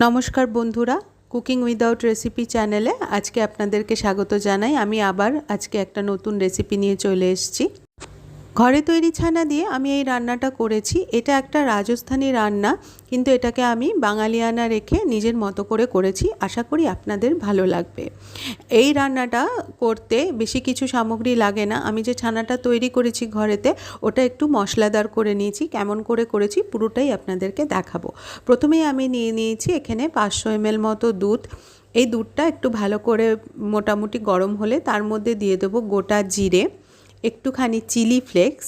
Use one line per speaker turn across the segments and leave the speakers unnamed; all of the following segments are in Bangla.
নমস্কার বন্ধুরা, কুকিং উইদাউট রেসিপি চ্যানেলে আজকে আপনাদেরকে স্বাগত জানাই। আমি আবার আজকে একটা নতুন রেসিপি নিয়ে চলে এসেছি। ঘরে তৈরি ছানা দিয়ে আমি এই রান্নাটা করেছি। এটা একটা রাজস্থানী রান্না, কিন্তু এটাকে আমি বাঙালিয়ানা রেখে নিজের মতো করে করেছি। আশা করি আপনাদের ভালো লাগবে। এই রান্নাটা করতে বেশি কিছু সামগ্রী লাগে না। আমি যে ছানাটা তৈরি করেছি ঘরেতে, ওটা একটু মশলাদার করে নিয়েছি। কেমন করে করেছি পুরোটাই আপনাদেরকে দেখাবো। প্রথমেই আমি নিয়ে নিয়েছি এখানে 500 ml মতো দুধ। এই দুধটা একটু ভালো করে মোটামুটি গরম হলে তার মধ্যে দিয়ে দেবো গোটা জিরে, একটুখানি চিলি ফ্লেক্স,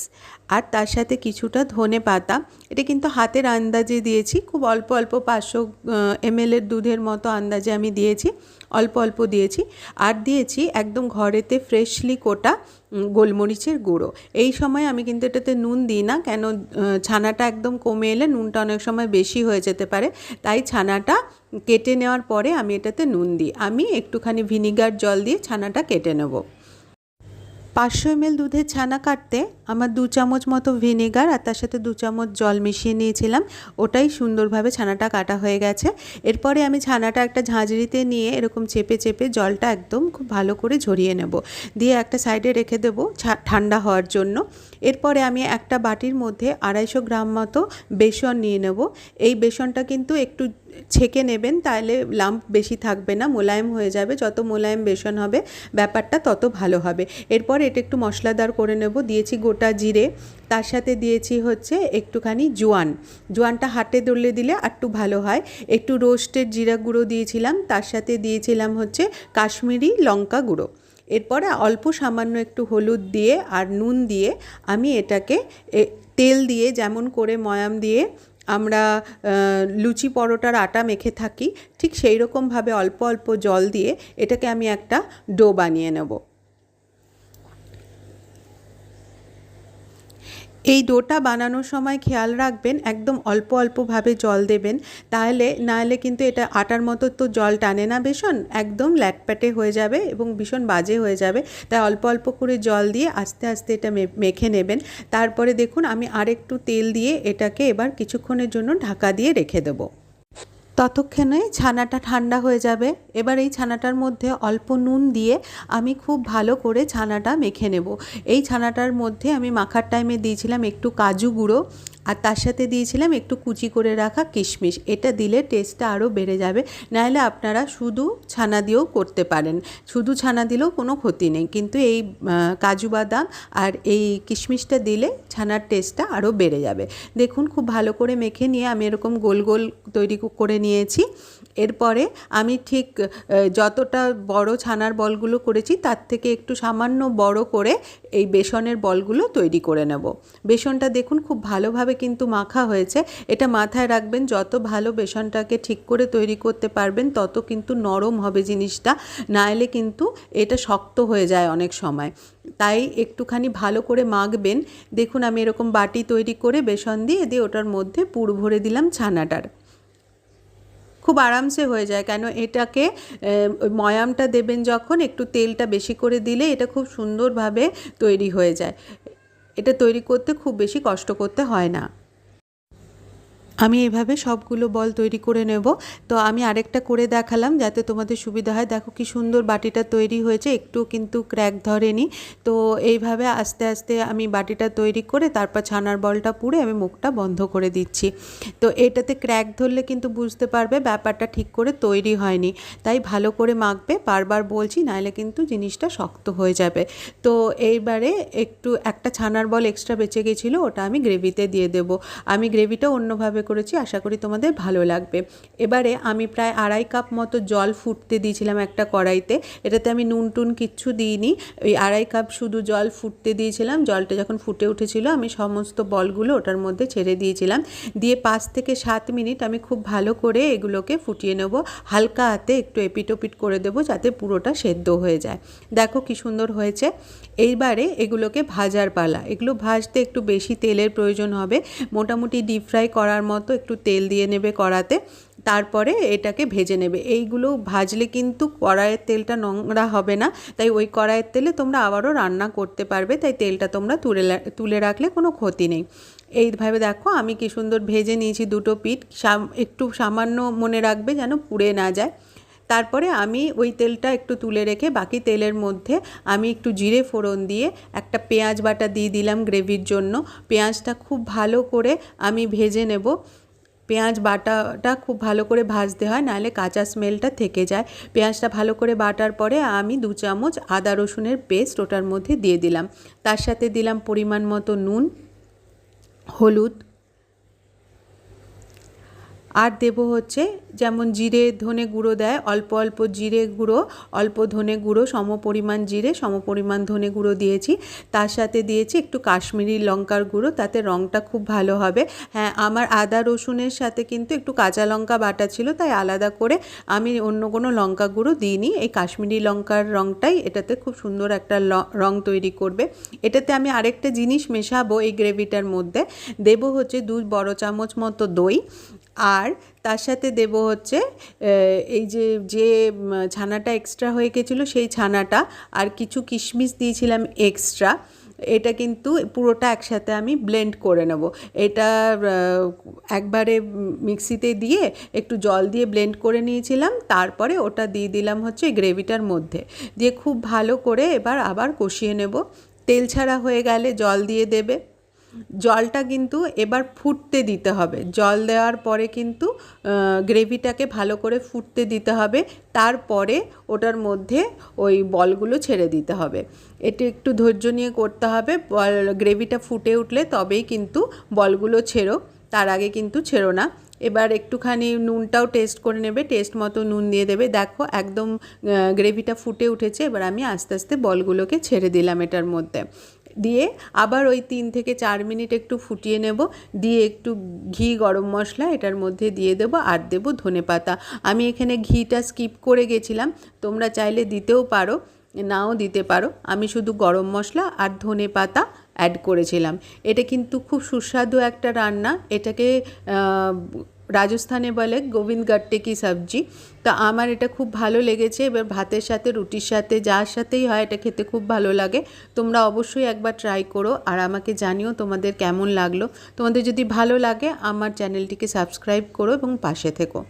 আর তার সাথে কিছুটা ধনে পাতা। এটা কিন্তু হাতের আন্দাজে দিয়েছি, খুব অল্প অল্প 500 ml দুধের মতো আন্দাজে আমি দিয়েছি, অল্প অল্প দিয়েছি। আর দিয়েছি একদম ঘরেতে ফ্রেশলি কোটা গোলমরিচের গুঁড়ো। এই সময় আমি কিন্তু এটাতে নুন দিই না, কেন ছানাটা একদম কমে এলে নুনটা অনেক সময় বেশি হয়ে যেতে পারে। তাই ছানাটা কেটে নেওয়ার পরে আমি এটাতে নুন দিই। আমি একটুখানি ভিনিগার জল দিয়ে ছানাটা কেটে নেব। 500 ml দুধের ছানা কাটতে আমার 2 চামচ মতো ভিনেগার আর তার সাথে 2 চামচ জল মিশিয়ে নিয়েছিলাম। ওটাই সুন্দরভাবে ছানাটা কাটা হয়ে গেছে। এরপরে আমি ছানাটা একটা ঝাঁঝরিতে নিয়ে এরকম চেপে চেপে জলটা একদম খুব ভালো করে ঝরিয়ে নেব। দিয়ে একটা সাইডে রেখে দেবো ঠান্ডা হওয়ার জন্য। এরপরে আমি একটা বাটির মধ্যে 250 গ্রাম মতো বেসন নিয়ে নেব। এই বেসনটা কিন্তু একটু ছেঁকে নেবেন, তাহলে লাম্প বেশি থাকবে না, মোলায়েম হয়ে যাবে। যত মোলায়েম বেসন হবে ব্যাপারটা তত ভালো হবে। এরপর এটা একটু মশলাদার করে নেব। দিয়েছি গোটা জিরে, তার সাথে দিয়েছি হচ্ছে একটুখানি জোয়ানটা হাতে দলে দিলে একটু ভালো হয়। একটু রোস্টেড জিরা গুঁড়ো দিয়েছিলাম, তার সাথে দিয়েছিলাম হচ্ছে কাশ্মীরি লঙ্কা গুঁড়ো। এরপরে অল্প সামান্য একটু হলুদ দিয়ে আর নুন দিয়ে আমি এটাকে তেল দিয়ে, যেমন করে ময়াম দিয়ে আমরা লুচি পরোটার আটা মেখে থাকি, ঠিক সেই রকমভাবে অল্প অল্প জল দিয়ে এটাকে আমি একটা ডো বানিয়ে নেব। এই ডোটা বানানোর সময় খেয়াল রাখবেন একদম অল্প অল্পভাবে জল দেবেন, নাহলে কিন্তু এটা আটার মতো তো জল টানে না, বেসন একদম ল্যাটপ্যাটে হয়ে যাবে এবং ভীষণ বাজে হয়ে যাবে। তাই অল্প অল্প করে জল দিয়ে আস্তে আস্তে এটা মেখে নেবেন। তারপরে দেখুন আমি আরেকটু তেল দিয়ে এটাকে এবার কিছুক্ষণের জন্য ঢাকা দিয়ে রেখে দেবো। ততক্ষণে ছানাটা ঠান্ডা হয়ে যাবে। এবার এই ছানাটার মধ্যে অল্প নুন দিয়ে আমি খুব ভালো করে ছানাটা মেখে নেব। এই ছানাটার মধ্যে আমি মাখার টাইমে দিয়েছিলাম একটু কাজু গুঁড়ো, আর তার সাথে দিয়েছিলাম একটু কুচি করে রাখা কিশমিশ। এটা দিলে টেস্টটা আরও বেড়ে যাবে। নাহলে আপনারা শুধু ছানা দিয়েও করতে পারেন, শুধু ছানা দিলেও কোনো ক্ষতি নেই, কিন্তু এই কাজু বাদাম আর এই কিশমিশটা দিলে ছানার টেস্টটা আরও বেড়ে যাবে। দেখুন খুব ভালো করে মেখে নিয়ে আমি এরকম গোল গোল তৈরি করে নিয়েছি। এরপরে আমি ঠিক যতটা বড় ছানার বলগুলো করেছি তার থেকে একটু সামান্য বড় করে এই বেসনের বলগুলো তৈরি করে নেব। বেসনটা দেখুন খুব ভালোভাবে কিন্তু মাখা হয়েছে। এটা মাথায় রাখবেন, যত ভালো বেসনটাকে ঠিক করে তৈরি করতে পারবেন তত কিন্তু নরম হবে জিনিসটা, নাহলে কিন্তু এটা শক্ত হয়ে যায় অনেক সময়। তাই একটুখানি ভালো করে মাখবেন। দেখুন আমি এরকম বাটি তৈরি করে বেসন দিয়ে ওটার মধ্যে পুর ভরে দিলাম ছানাটার। খুব আরামসে হয়ে যায়, কেন এটাকে ময়ামটা দেবেন যখন একটু তেলটা বেশি করে দিলে এটা খুব সুন্দরভাবে তৈরি হয়ে যায়। এটা তৈরি করতে খুব বেশি কষ্ট করতে হয় না। আমি এইভাবে সবগুলো বল তৈরি করে নেব। তো আমি আরেকটা করে দেখালাম যাতে তোমাদের সুবিধা হয়। দেখো কি সুন্দর বাটিটা তৈরি হয়েছে, একটু কিন্তু ক্র্যাক ধরেনি। তো এইভাবে আস্তে আস্তে আমি বাটিটা তৈরি করে তারপর ছানার বলটা পুড়ে আমি মুখটা বন্ধ করে দিচ্ছি। তো এটাতে ক্র্যাক ধরলে কিন্তু বুঝতে পারবে ব্যাপারটা ঠিক করে তৈরি হয়নি। তাই ভালো করে মাখবে, বারবার বলছি, নাহলে কিন্তু জিনিসটা শক্ত হয়ে যাবে। তো এইবারে একটা ছানার বল এক্সট্রা বেঁচে গেছিলো, ওটা আমি গ্রেভিতে দিয়ে দেবো। আমি গ্রেভিটা অন্যভাবে করেছি, আশা করি তোমাদের ভালো লাগবে। এবারে আমি প্রায় 2.5 কাপ মতো জল ফুটতে দিয়েছিলাম একটা কড়াইতে। এটাতে আমি নুন টুন কিচ্ছু দিইনি, ওই 2.5 কাপ শুধু জল ফুটতে দিয়েছিলাম। জলটা যখন ফুটে উঠেছিল আমি সমস্ত বলগুলো ওটার মধ্যে ছেড়ে দিয়েছিলাম। দিয়ে 5 থেকে 7 মিনিট আমি খুব ভালো করে এগুলোকে ফুটিয়ে নেব। হালকা হাতে একটু এপিটোপিট করে দেবো যাতে পুরোটা সেদ্ধ হয়ে যায়। দেখো কি সুন্দর হয়েছে। এইবারে এগুলোকে ভাজার পালা। এগুলো ভাজতে একটু বেশি তেলের প্রয়োজন হবে, মোটামুটি ডিপ ফ্রাই করার মতো একটু তেল দিয়ে নেবে কড়াতে। তারপরে এটাকে ভেজে নেবে। এইগুলো ভাজলে কিন্তু কড়াইয়ের তেলটা নোংরা হবে না, তাই ওই কড়াইয়ের তেলে তোমরা আবারও রান্না করতে পারবে, তাই তেলটা তোমরা তুলে রাখলে কোনো ক্ষতি নেই। এইভাবে দেখো আমি কি সুন্দর ভেজে নিয়েছি দুটো পিঠ। একটু সামান্য মনে রাখবে যেন পুড়ে না যায়। তারপরে আমি ওই তেলটা একটু তুলে রেখে বাকি তেলের মধ্যে আমি একটু জিরে ফোড়ন দিয়ে একটা পেঁয়াজ বাটা দিয়ে দিলাম গ্রেভির জন্য। পেঁয়াজটা খুব ভালো করে আমি ভেজে নেব। পেঁয়াজ বাটাটা খুব ভালো করে ভাজতে হয়, নাহলে কাঁচা স্মেলটা থেকে যায়। পেঁয়াজটা ভালো করে বাটার পরে আমি 2 চামচ আদা রসুনের পেস্ট ওটার মধ্যে দিয়ে দিলাম। তার সাথে দিলাম পরিমাণ মতো নুন, হলুদ, আর দেবো হচ্ছে যেমন জিরে ধনে গুঁড়ো দেয়, অল্প অল্প জিরে গুঁড়ো, অল্প ধনে গুঁড়ো, সমপরিমাণ জিরে সমপরিমাণ ধনে গুঁড়ো দিয়েছি। তার সাথে দিয়েছি একটু কাশ্মীরি লঙ্কার গুঁড়ো, তাতে রঙটা খুব ভালো হবে। হ্যাঁ, আমার আদা রসুনের সাথে কিন্তু একটু কাঁচা লঙ্কা বাটা ছিল, তাই আলাদা করে আমি অন্য কোনো লঙ্কা গুঁড়ো দিইনি। এই কাশ্মীরি লঙ্কার রঙটাই এটাতে খুব সুন্দর একটা রঙ তৈরি করবে। এটাতে আমি আরেকটা জিনিস মেশাবো এই গ্রেভিটার মধ্যে। দেবো হচ্ছে 2 বড় চামচ মতো দই, আর তার সাথে দেব হচ্ছে এই যে ছানাটা এক্সট্রা হয়ে গেছিলো সেই ছানাটা, আর কিছু কিশমিশ দিয়েছিলাম এক্সট্রা। এটা কিন্তু পুরোটা একসাথে আমি ব্লেন্ড করে নেব। এটা একবারে মিক্সিতে দিয়ে একটু জল দিয়ে ব্লেন্ড করে নিয়েছিলাম, তারপরে ওটা দিয়ে দিলাম হচ্ছে গ্রেভিটার মধ্যে, দিয়ে খুব ভালো করে এবার আবার কষিয়ে নেব। তেল ছাড়া হয়ে গেলে জল দিয়ে দেবে। জলটা কিন্তু এবার ফুটতে দিতে হবে। জল দেওয়ার পরে কিন্তু গ্রেভিটাকে ভালো করে ফুটতে দিতে হবে। তারপরে ওটার মধ্যে ওই বলগুলো ছেড়ে দিতে হবে। এটা একটু ধৈর্য নিয়ে করতে হবে। গ্রেভিটা ফুটে উঠলে তবেই কিন্তু বলগুলো ছেড়ো, তার আগে কিন্তু ছেড়ো না। এবার একটুখানি নুনটাও টেস্ট করে নেবে, টেস্ট মতো নুন দিয়ে দেবে। দেখো একদম গ্রেভিটা ফুটে উঠেছে। এবার আমি আস্তে আস্তে বলগুলোকে ছেড়ে দিলাম এটার মধ্যে, দিয়ে আবার ওই 3 থেকে 4 মিনিট একটু ফুটিয়ে নেব। দিয়ে একটু ঘি গরম মশলা এটার মধ্যে দিয়ে দেবো, আর দেবো ধনেপাতা। আমি এখানে ঘিটা স্কিপ করে গেছিলাম, তোমরা চাইলে দিতেও পারো, নাও দিতে পারো। আমি শুধু গরম মশলা আর ধনেপাতা অ্যাড করেছিলাম। এটা কিন্তু খুব সুস্বাদু একটা রান্না। এটাকে রাজস্থানে বলে গোবিন্দ গাট্টে কি সবজি। তা আমার এটা খুব ভালো লেগেছে। এবার ভাতের সাথে, রুটির সাথে, যার সাথেই হয় এটা খেতে খুব ভালো লাগে। তোমরা অবশ্যই একবার ট্রাই করো, আর আমাকে জানিও তোমাদের কেমন লাগলো। তোমাদের যদি ভালো লাগে আমার চ্যানেলটিকে সাবস্ক্রাইব করো এবং পাশে থেকো।